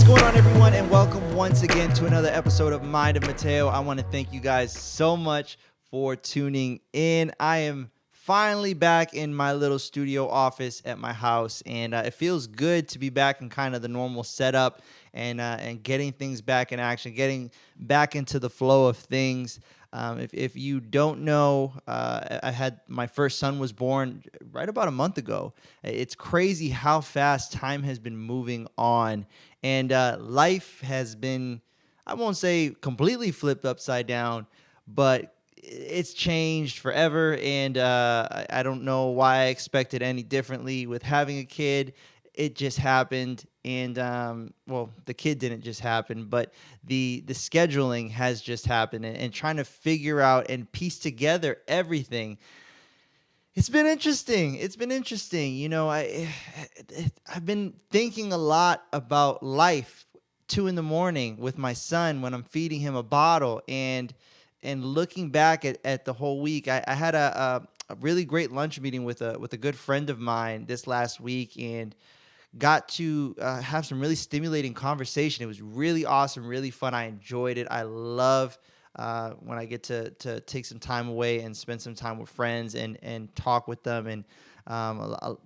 going on, everyone, and welcome once again to another episode of Mind of Mateo. I want to thank you guys so much for tuning in. I am finally back in my little studio office at my house, and it feels good to be back in kind of the normal setup and getting things back in action, getting back into the flow of things. If you don't know, I had my first son was born right about a month ago. It's crazy how fast time has been moving on, and life has been, I won't say completely flipped upside down, but it's changed forever. And I don't know why I expected any differently with having a kid. It just happened, and well, the kid didn't just happen, but the scheduling has just happened, and trying to figure out and piece together everything. It's been interesting. It's been interesting. I've been thinking a lot about life. 2 a.m. with my son when I'm feeding him a bottle, and looking back at the whole week. I had a really great lunch meeting with a good friend of mine this last week, and got to have some really stimulating conversation. It was really awesome, really fun. I enjoyed it. I love when I get to take some time away and spend some time with friends and talk with them. And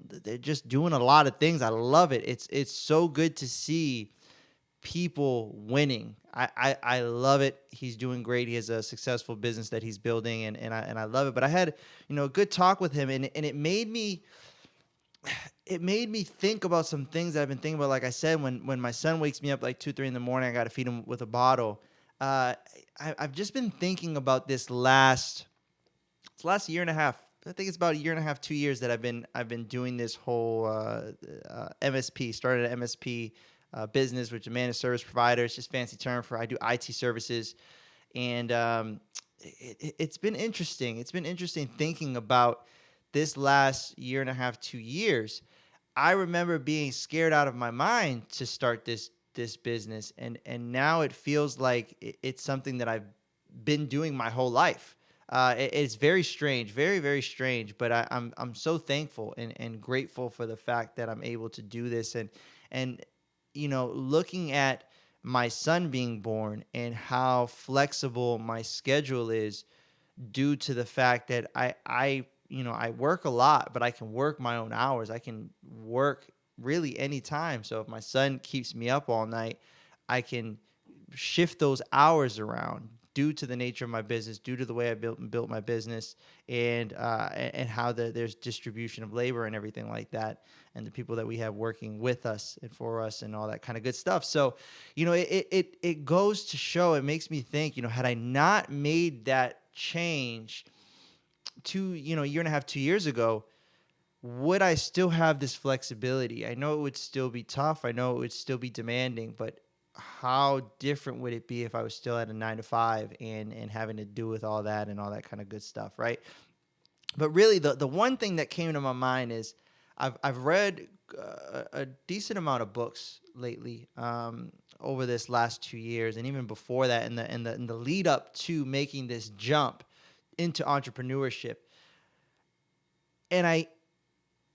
they're just doing a lot of things. I love it. It's so good to see people winning. I love it. He's doing great. He has a successful business that he's building, and I love it. But I had a good talk with him, and it made me think about some things that I've been thinking about. Like I said, when my son wakes me up like 2, 3 in the morning, I got to feed him with a bottle. I've just been thinking about this last year and a half. I think it's about a year and a half, 2 years that I've been doing this whole MSP. Started an MSP business, which is a managed service provider. It's just a fancy term for I do IT services, and it's been interesting. It's been interesting thinking about this last year and a half, 2 years. I remember being scared out of my mind to start this business, and now it feels like it's something that I've been doing my whole life. It's very strange, very, very strange, but I'm so thankful and grateful for the fact that I'm able to do this, and looking at my son being born and how flexible my schedule is due to the fact that I work a lot, but I can work my own hours. I can work really anytime. So if my son keeps me up all night, I can shift those hours around due to the nature of my business, due to the way I built my business, and how there's distribution of labor and everything like that, and the people that we have working with us and for us and all that kind of good stuff. So, it goes to show, it makes me think, had I not made that change year and a half, 2 years ago, would I still have this flexibility? I know it would still be tough. I know it would still be demanding, but how different would it be if I was still at a 9 to 5 and having to do with all that and all that kind of good stuff, right? But really, the one thing that came to my mind is I've read a decent amount of books lately over this last 2 years, and even before that, in the lead up to making this jump into entrepreneurship. And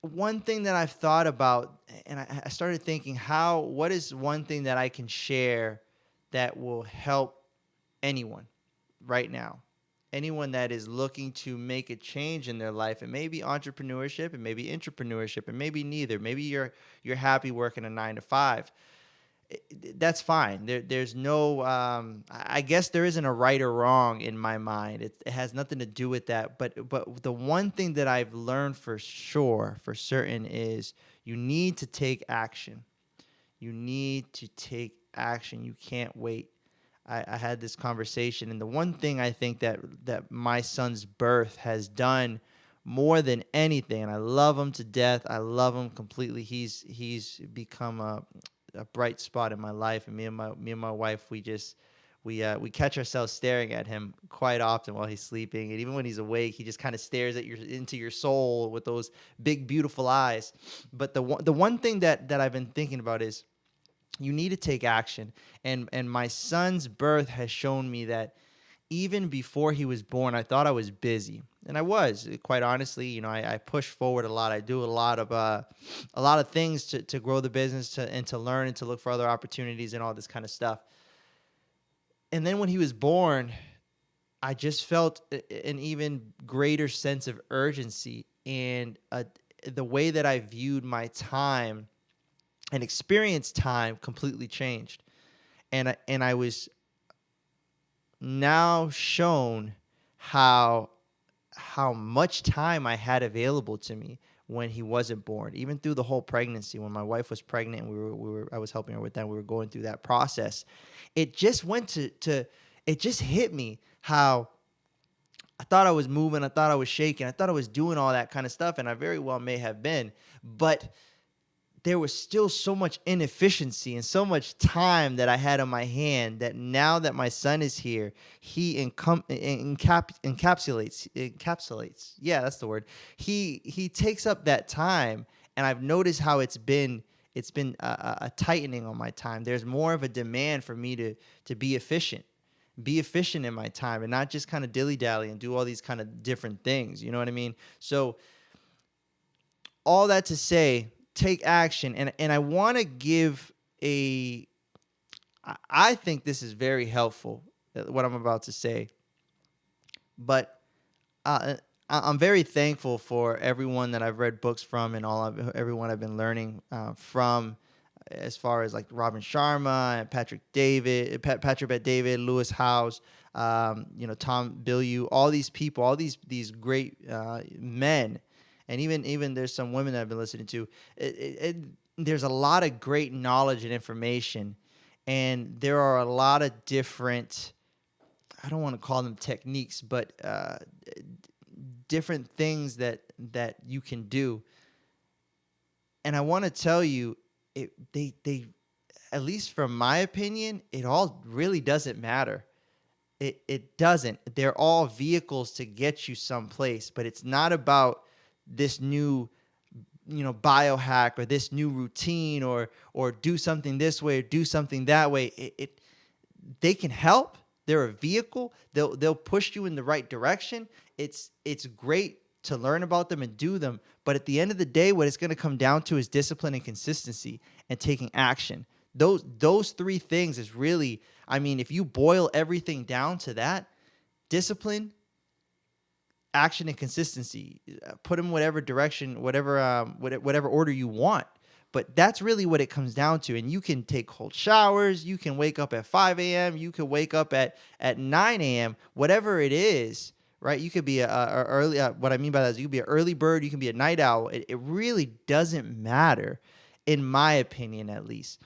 one thing that I've thought about, and I started thinking, what is one thing that I can share that will help anyone right now? Anyone that is looking to make a change in their life. It may be entrepreneurship, it may be intrapreneurship, it may be neither. Maybe you're happy working a 9 to 5. That's fine. There's no, I guess there isn't a right or wrong in my mind. It has nothing to do with that. But the one thing that I've learned for certain, is you need to take action. You need to take action. You can't wait. I had this conversation, and the one thing I think that my son's birth has done more than anything, and I love him to death. I love him completely. He's become a bright spot in my life, and me and my wife, we catch ourselves staring at him quite often while he's sleeping, and even when he's awake, he just kind of stares into your soul with those big, beautiful eyes. But the one thing that I've been thinking about is you need to take action, and my son's birth has shown me that even before he was born, I thought I was busy. And I was, quite honestly, I push forward a lot. I do a lot of things to grow the business, and to learn, and to look for other opportunities and all this kind of stuff. And then when he was born, I just felt an even greater sense of urgency, and the way that I viewed my time and experience time completely changed. And I was now shown how much time I had available to me when he wasn't born, even through the whole pregnancy. When my wife was pregnant, and I was helping her with that. We were going through that process. It just went it just hit me how I thought I was moving, I thought I was shaking, I thought I was doing all that kind of stuff, and I very well may have been, but there was still so much inefficiency and so much time that I had on my hand, that now that my son is here, he encapsulates. Yeah, that's the word. He takes up that time, and I've noticed how it's been a tightening on my time. There's more of a demand for me to be efficient. Be efficient in my time, and not just kind of dilly-dally and do all these kind of different things. You know what I mean? So all that to say, take action. And I want to give I think this is very helpful, what I'm about to say. But I'm very thankful for everyone that I've read books from, and everyone I've been learning from, as far as like Robin Sharma and Patrick Bet David, Lewis Howes, Tom Bilyeu, all these people, all these great men, and even there's some women that I've been listening to. There's a lot of great knowledge and information, and there are a lot of different, I don't want to call them techniques, but different things that you can do. And I want to tell you, they at least from my opinion, it all really doesn't matter. It doesn't. They're all vehicles to get you someplace, but it's not about this new biohack, or this new routine, or do something this way or do something that way. They can help. They're a vehicle. They'll push you in the right direction. It's great to learn about them and do them, but at the end of the day, what it's going to come down to is discipline and consistency and taking action. Those three things is really, I mean, if you boil everything down to that: discipline, action, and consistency. Put them whatever direction, whatever order you want. But that's really what it comes down to. And you can take cold showers. You can wake up at 5 a.m. You can wake up at 9 a.m. Whatever it is, right? You could be a early. What I mean by that is you could be an early bird. You can be a night owl. It really doesn't matter, in my opinion, at least.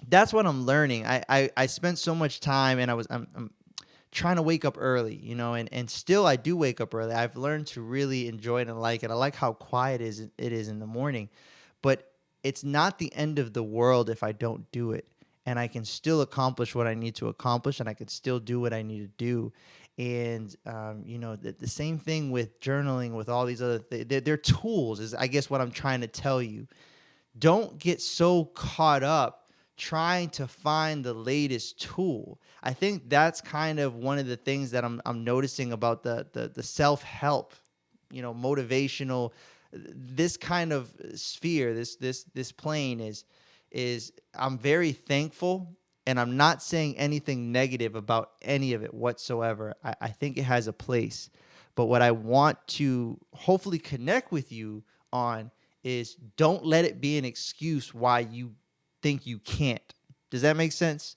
That's what I'm learning. I spent so much time, and I'm trying to wake up early, and still I do wake up early. I've learned to really enjoy it and like it. I like how quiet it is in the morning, but it's not the end of the world if I don't do it, and I can still accomplish what I need to accomplish, and I can still do what I need to do. And the same thing with journaling, with all these other things. They're tools, is I guess what I'm trying to tell you. Don't get so caught up trying to find the latest tool. I think that's kind of one of the things that I'm noticing about the self-help, motivational, this kind of sphere, this plane is I'm very thankful, and I'm not saying anything negative about any of it whatsoever. I think it has a place. But what I want to hopefully connect with you on is, don't let it be an excuse why you think you can't. Does that make sense?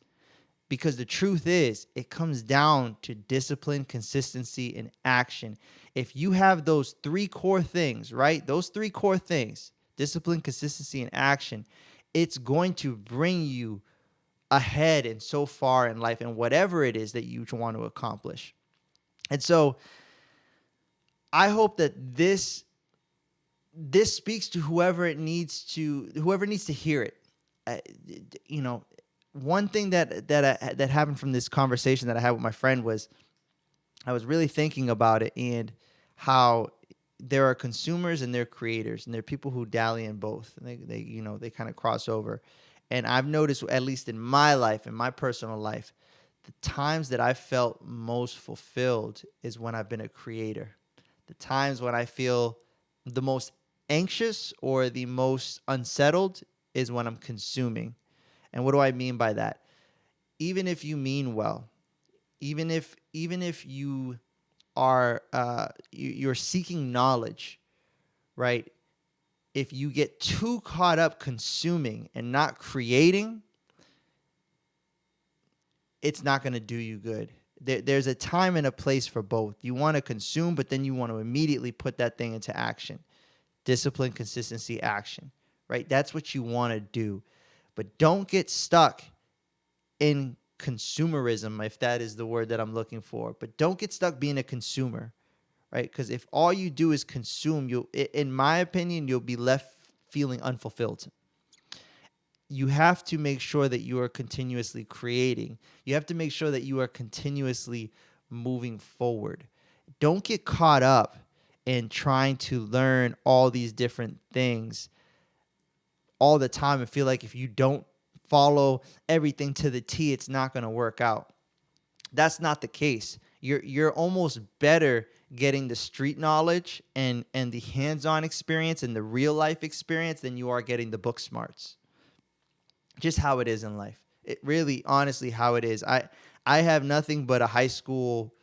Because the truth is, it comes down to discipline, consistency, and action. If you have those three core things, right? Those three core things, discipline, consistency, and action, it's going to bring you ahead and so far in life, and whatever it is that you want to accomplish. And so I hope that this speaks to whoever needs to hear it. One thing that happened from this conversation that I had with my friend was, I was really thinking about it, and how there are consumers and there are creators, and there are people who dally in both. And they kind of cross over. And I've noticed, at least in my life, in my personal life, the times that I felt most fulfilled is when I've been a creator. The times when I feel the most anxious or the most unsettled is when I'm consuming. And what do I mean by that? Even if you mean well, even if you are you're seeking knowledge, right? If you get too caught up consuming and not creating, it's not going to do you good. There's a time and a place for both. You want to consume, but then you want to immediately put that thing into action. Discipline, consistency, action, right? That's what you want to do. But don't get stuck in consumerism, if that is the word that I'm looking for. But don't get stuck being a consumer, right? Because if all you do is consume, in my opinion, you'll be left feeling unfulfilled. You have to make sure that you are continuously creating. You have to make sure that you are continuously moving forward. Don't get caught up in trying to learn all these different things all the time and feel like if you don't follow everything to the T, it's not going to work out. That's not the case. You're almost better getting the street knowledge and the hands-on experience and the real life experience than you are getting the book smarts. Just how it is in life. It really, honestly, how it is. I have nothing but a high school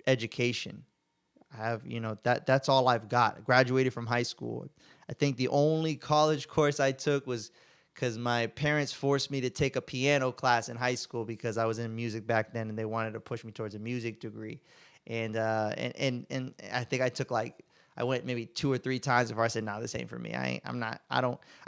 education. I have, that's all I've got. I graduated from high school. I think the only college course I took was because my parents forced me to take a piano class in high school because I was in music back then, and they wanted to push me towards a music degree. And I think I went maybe 2 or 3 times before I said, no, this ain't for me. I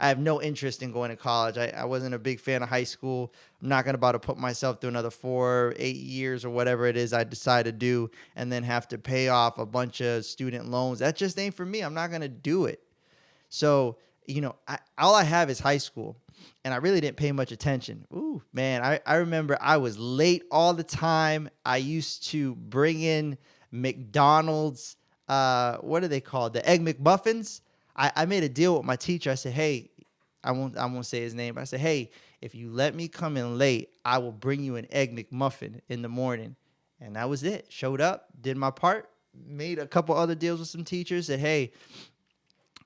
have no interest in going to college. I wasn't a big fan of high school. I'm not going to about to put myself through another 4, 8 years or whatever it is I decide to do and then have to pay off a bunch of student loans. That just ain't for me. I'm not going to do it. So, all I have is high school, and I really didn't pay much attention. Ooh, man, I remember I was late all the time. I used to bring in McDonald's, what are they called? The Egg McMuffins. I made a deal with my teacher. I said, hey, I won't say his name, but I said, hey, if you let me come in late, I will bring you an Egg McMuffin in the morning. And that was it. Showed up, did my part, made a couple other deals with some teachers, said, hey,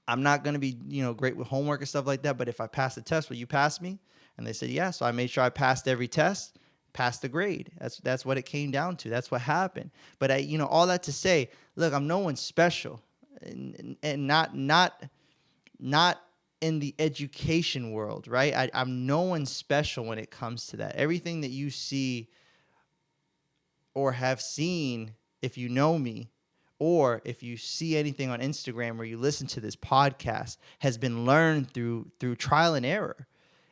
I'm not going to be, great with homework and stuff like that, but if I pass the test, will you pass me? And they said, yeah. So I made sure I passed every test, passed the grade. That's what it came down to. That's what happened. But all that to say, look, I'm no one special, and not in the education world, right? I'm no one special when it comes to that. Everything that you see or have seen, if you know me, or if you see anything on Instagram or you listen to this podcast, has been learned through trial and error.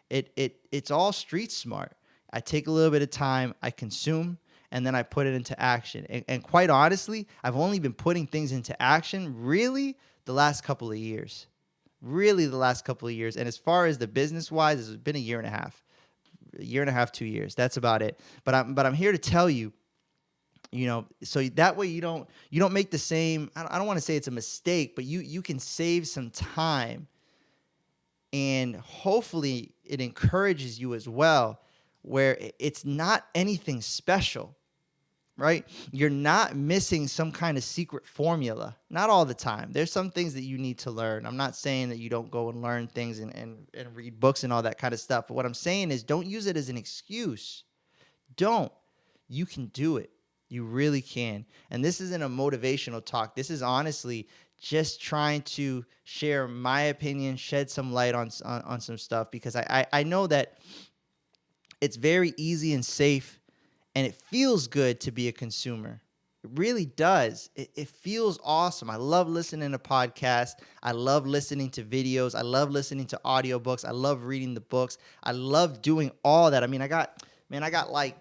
It's all street smart. I take a little bit of time, I consume, and then I put it into action. And quite honestly, I've only been putting things into action really the last couple of years. Really the last couple of years. And as far as the business-wise, it's been a year and a half, 2 years. That's about it. But I'm here to tell you, so that way you don't make the same, I don't want to say it's a mistake, but you can save some time, and hopefully it encourages you as well, where it's not anything special, right? You're not missing some kind of secret formula. Not all the time. There's some things that you need to learn. I'm not saying that you don't go and learn things and read books and all that kind of stuff. But what I'm saying is don't use it as an excuse. Don't. You can do it. You really can. And this isn't a motivational talk. This is honestly just trying to share my opinion, shed some light on some stuff, because I know that it's very easy and safe, and it feels good to be a consumer. It really does. It feels awesome. I love listening to podcasts. I love listening to videos. I love listening to audiobooks. I love reading the books. I love doing all that. I mean, I got like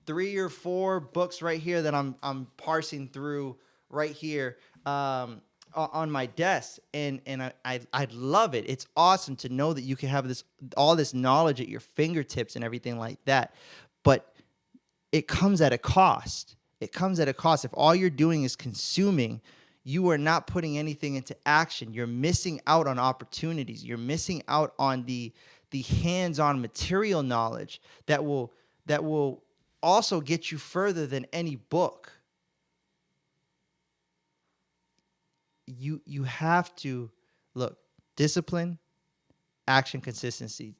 3 or 4 books right here that I'm parsing through right here on my desk, and I love it. It's awesome to know that you can have all this knowledge at your fingertips and everything like that, but it comes at a cost. It comes at a cost. If all you're doing is consuming, you are not putting anything into action. You're missing out on opportunities. You're missing out on the hands-on material knowledge that will also get you further than any book. you have to look, discipline, action, consistency,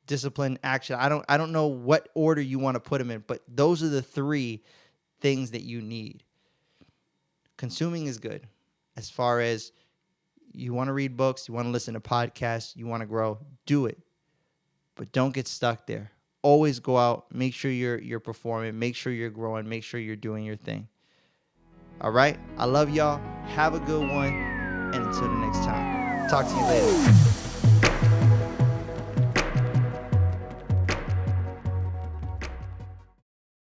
discipline, action. I don't know what order you want to put them in, but those are the three things that you need. Consuming is good. As far as you want to read books, you want to listen to podcasts, you want to grow, do it. But don't get stuck there. Always go out, make sure you're performing, make sure you're growing, make sure you're doing your thing. All right? I love y'all. Have a good one. And until the next time, talk to you later.